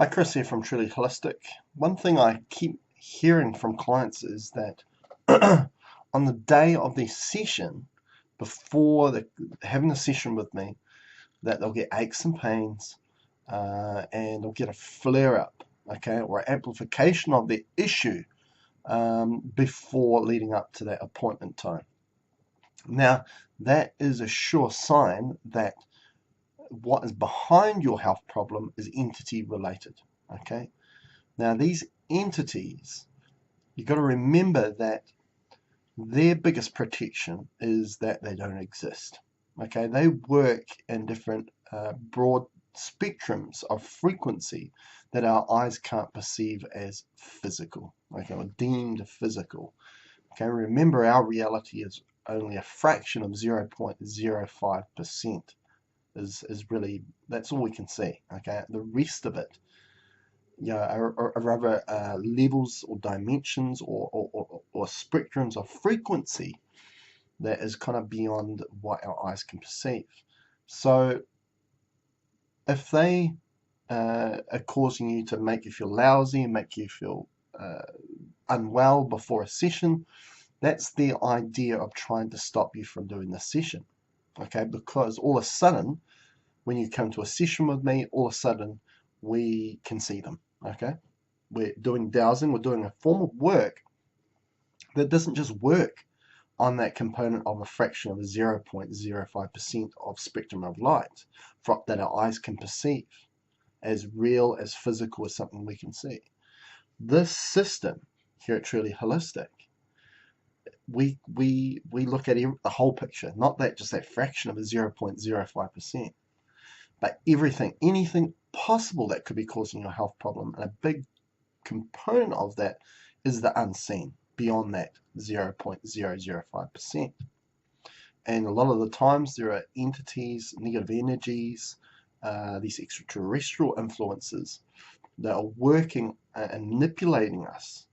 Hi, Chris here from Truly Holistic. One thing I keep hearing from clients is that on the day of their session, before having a session with me, that they'll get aches and pains, and they'll get a flare-up, okay, or amplification of their issue before leading up to that appointment time. Now, that is a sure sign that what is behind your health problem is entity related, okay? Now, these entities, you've got to remember that their biggest protection is that they don't exist. Okay, they work in different broad spectrums of frequency that our eyes can't perceive as physical, okay, or deemed physical. Okay, remember our reality is only a fraction of 0.05% is really, that's all we can see. Okay, the rest of it, are other levels or dimensions or spectrums of frequency that is kind of beyond what our eyes can perceive. So if they are causing you to make you feel lousy and make you feel unwell before a session, that's the idea of trying to stop you from doing the session. Okay, because all of a sudden, when you come to a session with me, all of a sudden we can see them. Okay, we're doing dowsing, we're doing a form of work that doesn't just work on that component of a fraction of 0.05% of spectrum of light that our eyes can perceive as real, as physical as something we can see. This system here at Truly Holistic, we look at the whole picture, not that just that fraction of a 0.05%, but everything, anything possible that could be causing your health problem. And a big component of that is the unseen, beyond that 0.005%. And a lot of the times there are entities, negative energies, these extraterrestrial influences that are working and manipulating us.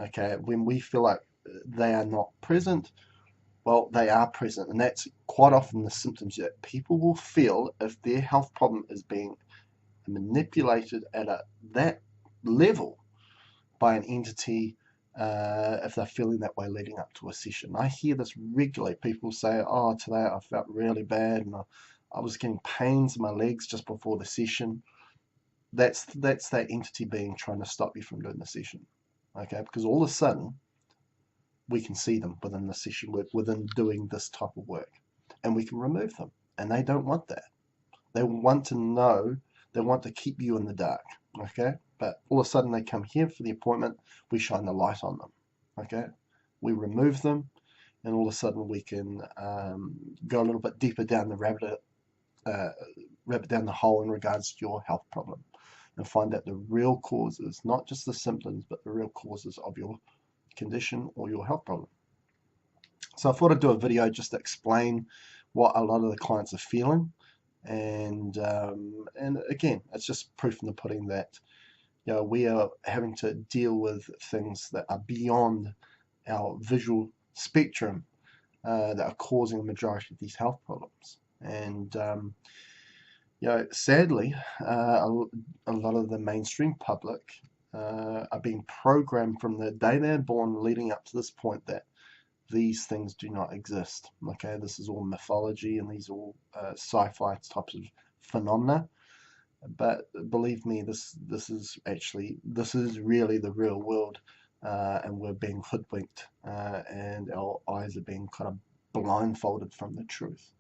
Okay, when we feel like they are not present, well, they are present, and that's quite often the symptoms that people will feel if their health problem is being manipulated at that level by an entity, if they're feeling that way leading up to a session. I hear this regularly. People say, oh, today I felt really bad and I was getting pains in my legs just before the session. That's that entity being trying to stop you from doing the session. Okay, because all of a sudden we can see them within the session, within doing this type of work, and we can remove them. And they don't want that. They want to know, they want to keep you in the dark. Okay, but all of a sudden they come here for the appointment, we shine the light on them. Okay, we remove them, and all of a sudden we can go a little bit deeper down the rabbit down the hole in regards to your health problem, and find out the real causes, not just the symptoms, but the real causes of your condition or your health problem. So I thought I'd do a video just to explain what a lot of the clients are feeling, and again, it's just proof in the pudding that we are having to deal with things that are beyond our visual spectrum, that are causing the majority of these health problems. And sadly, a lot of the mainstream public are being programmed from the day they're born leading up to this point that these things do not exist. Okay, this is all mythology, and these are all sci-fi types of phenomena. But believe me, this is really the real world, and we're being hoodwinked, and our eyes are being kind of blindfolded from the truth.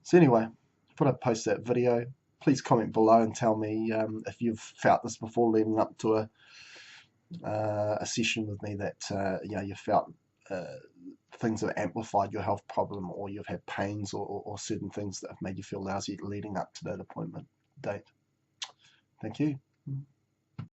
So anyway, before I post that video, please comment below and tell me if you've felt this before leading up to a session with me, that you felt things have amplified your health problem, or you've had pains or certain things that have made you feel lousy leading up to that appointment date. Thank you.